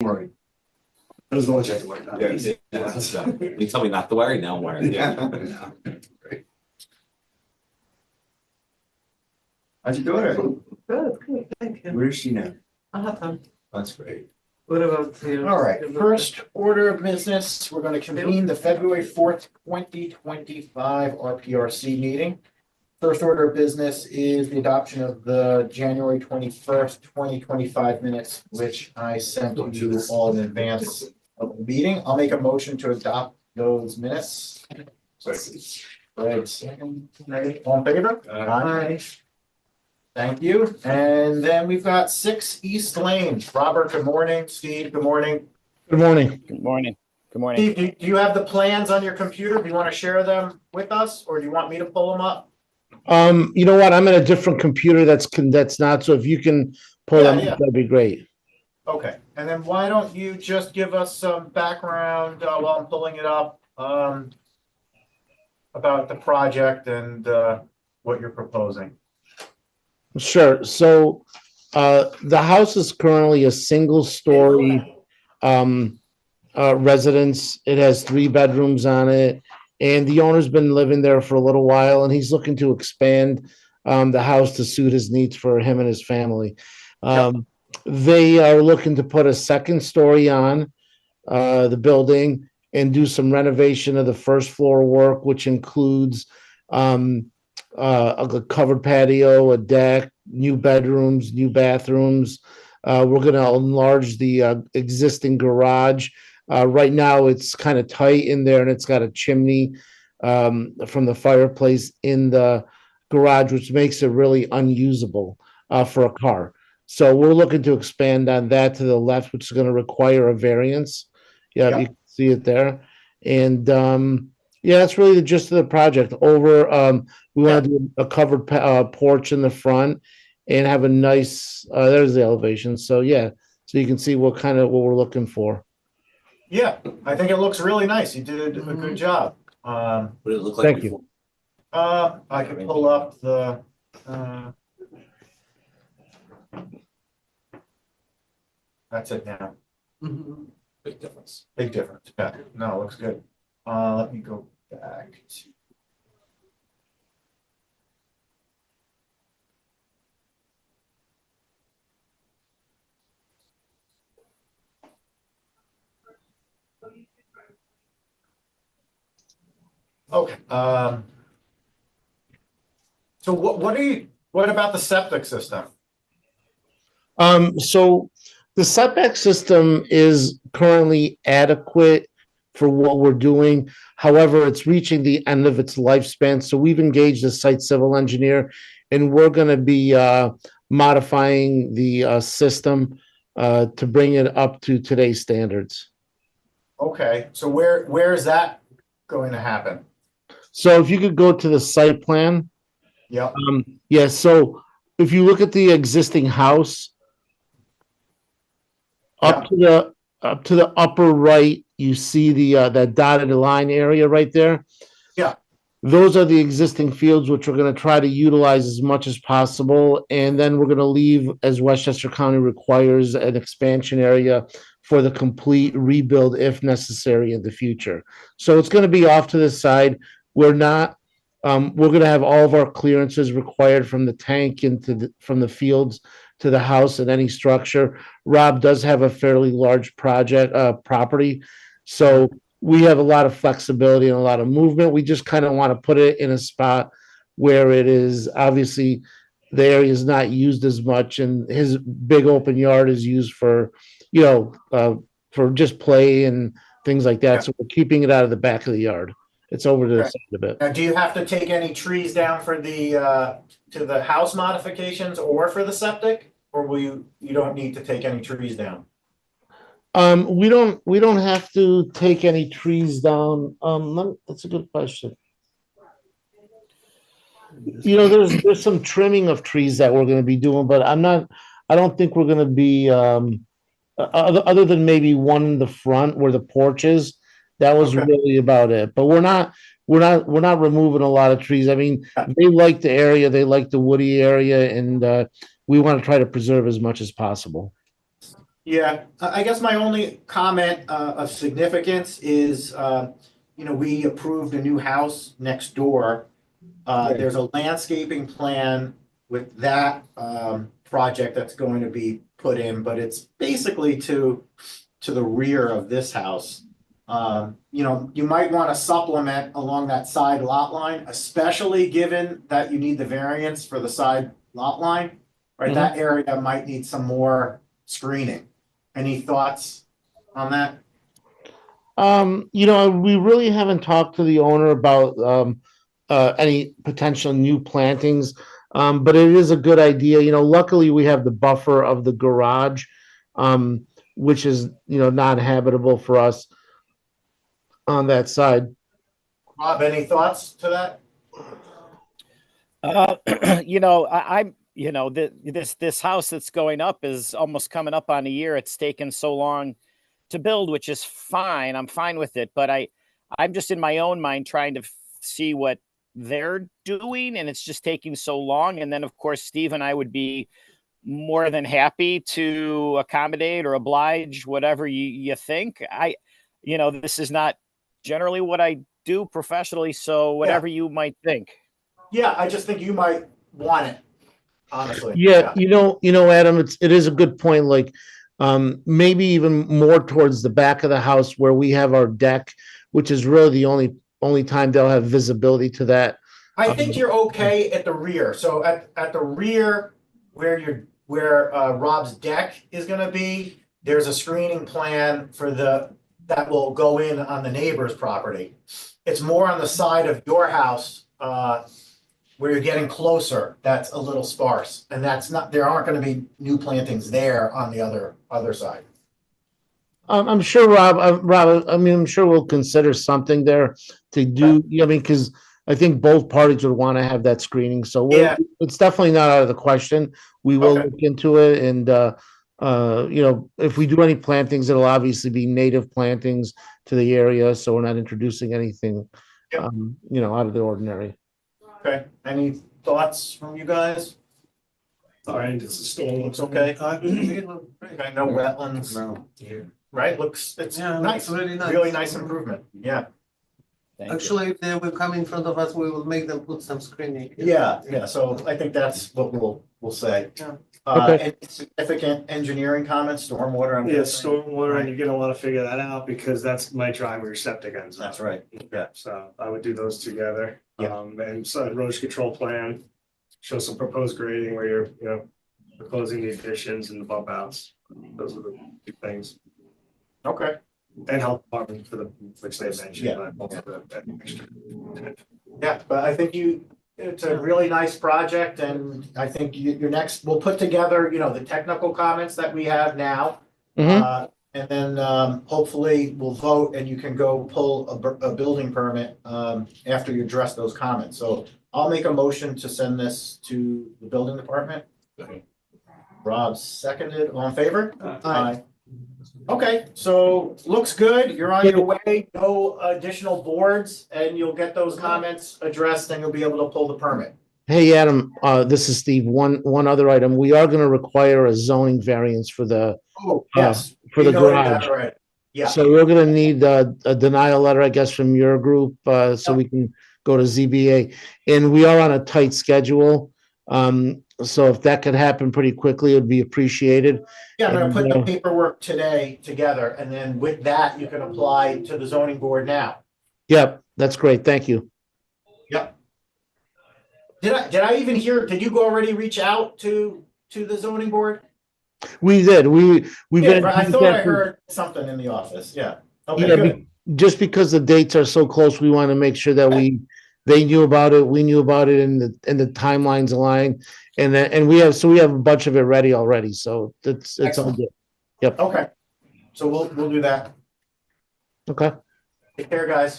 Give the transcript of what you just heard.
worry. I was going to check the work. You tell me not to worry, now I'm worried. Yeah. Great. How's your daughter? Good, thank you. Where is she now? Awesome. That's great. What about you? All right, first order of business, we're going to convene the February 4th, 2025 RPRC meeting. First order of business is the adoption of the January 21st, 2025 minutes, which I sent you all in advance of the meeting. I'll make a motion to adopt those minutes. Greg, second. All in favor? Aye. Thank you. And then we've got 6 East Lane. Robert, good morning. Steve, good morning. Good morning. Good morning. Good morning. Steve, do you have the plans on your computer? Do you want to share them with us, or do you want me to pull them up? You know what? I'm in a different computer that's not, so if you can pull them Yeah. up, that'd be great. Okay, and then why don't you just give us some background while I'm pulling it up about the project and what you're proposing. Sure. So the house is currently a single-story residence. It has 3 bedrooms on it, and the owner's been living there for a little while, and he's looking to expand the house to suit his needs for him and his family. They are looking to put a second story on the building and do some renovation of the first floor work, which includes a covered patio, a deck, new bedrooms, new bathrooms. We're going to enlarge the existing garage. Right now, it's kind of tight in there, and it's got a chimney from the fireplace in the garage, which makes it really unusable for a car. So we're looking to expand on that to the left, which is going to require a variance. Yeah, you can see it there. And yeah, that's really the gist of the project. We want to do a covered porch in the front and have a nice, there's the elevation. So yeah, so you can see what we're looking for. Yeah, I think it looks really nice. You did a good job. What did it look like Thank before? I can pull up the that's it now. Big difference. Big difference. Yeah, no, it looks good. Let me go back to. Okay, so what about the septic system? So the setback system is currently adequate for what we're doing. However, it's reaching the end of its lifespan. So we've engaged a site civil engineer, and we're going to be modifying the system to bring it up to today's standards. Okay, so where is that going to happen? So if you could go to the site plan. Yeah. Yeah, so if you look at the existing house, up to the upper right, you see the that dotted line area right there. Yeah. Those are the existing fields, which we're going to try to utilize as much as possible. And then we're going to leave, as Westchester County requires, an expansion area for the complete rebuild if necessary in the future. So it's going to be off to the side. We're going to have all of our clearances required from the tank from the fields to the house and any structure. Rob does have a fairly large property. So we have a lot of flexibility and a lot of movement. We just kind of want to put it in a spot where it is obviously the area is not used as much, and his big open yard is used for, for just play and things like that. Yeah. So we're keeping it out of the back of the yard. It's over to the Okay. side a bit. Now, do you have to take any trees down for the to the house modifications or for the septic, or you don't need to take any trees down? We don't have to take any trees down. That's a good question. There's some trimming of trees that we're going to be doing, but I don't think we're going to be other than maybe one in the front where the porch is. That was Okay. really about it. But we're not removing a lot of trees. I mean, they like the area, they like the woody area, and we want to try to preserve as much as possible. Yeah, I guess my only comment of significance is, we approved a new house next door. There's a landscaping plan with that project that's going to be put in, but it's basically to the rear of this house. You might want to supplement along that side lot line, especially given that you need the variance for the side lot line. Right, that area might need some more screening. Any thoughts on that? We really haven't talked to the owner about any potential new plantings. But it is a good idea. Luckily we have the buffer of the garage, which is, not habitable for us on that side. Rob, any thoughts to that? This house that's going up is almost coming up on a year. It's taken so long to build, which is fine. I'm fine with it, but I'm just in my own mind trying to see what they're doing, and it's just taking so long. And then, of course, Steve and I would be more than happy to accommodate or oblige whatever you think. This is not generally what I do professionally, so whatever you might think. Yeah, I just think you might want it, honestly. Yeah, Adam, it is a good point. Like, maybe even more towards the back of the house where we have our deck, which is really the only time they'll have visibility to that. I think you're okay at the rear. So at the rear where Rob's deck is gonna be, there's a screening plan that will go in on the neighbor's property. It's more on the side of your house, where you're getting closer, that's a little sparse. And there aren't gonna be new plantings there on the other side. I'm sure, Rob. I'm sure we'll consider something there to do. Because I think both parties would want to have that screening. So it's definitely not out of the question. We will look into it, and if we do any plantings, it'll obviously be native plantings to the area, so we're not introducing anything, out of the ordinary. Okay, any thoughts from you guys? All right, it's a storm. Looks okay? It looked great. Okay, no wetlands, right? It's Yeah, nice, looks really nice. really nice improvement, yeah. Thank you. Actually, if they will come in front of us, we will make them put some screening. Yeah, so I think that's what we'll say. Yeah. Any significant engineering comments, stormwater? I'm Yeah, guessing? stormwater, and you're gonna wanna figure that out because that's my drive where your septic ends up. That's right, yeah. So I would do those together. Yeah. And so erosion control plan, show some proposed grading where you're, proposing the additions and the bump outs. Those are the big things. Okay, And health department which they mentioned. Yeah. But also that extra. yeah, but I think it's a really nice project, and I think your next, we'll put together, the technical comments that we have now. And then hopefully we'll vote and you can go pull a building permit after you address those comments. So I'll make a motion to send this to the building department. Rob seconded, all in favor? Aye. Okay, so looks good. You're on your way. No additional boards, and you'll get those comments addressed and you'll be able to pull the permit. Hey, Adam, this is Steve. One other item. We are going to require a zoning variance for the Oh, yes. for the We noted that garage. already. Yeah, So we're going to need a denial letter, I guess, from your group, so we can go to ZBA. And we are on a tight schedule. So if that could happen pretty quickly, it would be appreciated. yeah, I'm gonna put the And, paperwork today together, and then with that, you can apply to the zoning board now. Yep, that's great. Thank you. Yep. Did I even hear, did you already reach out to the zoning board? We did. We've Yeah, been. I thought I heard something in the office, yeah. Okay, Yeah, good. just because the dates are so close, we want to make sure that they knew about it, we knew about it, and the timelines align. And we have a bunch of it ready already, so it's all Excellent. good. Okay, so we'll do that. Okay. Take care, guys.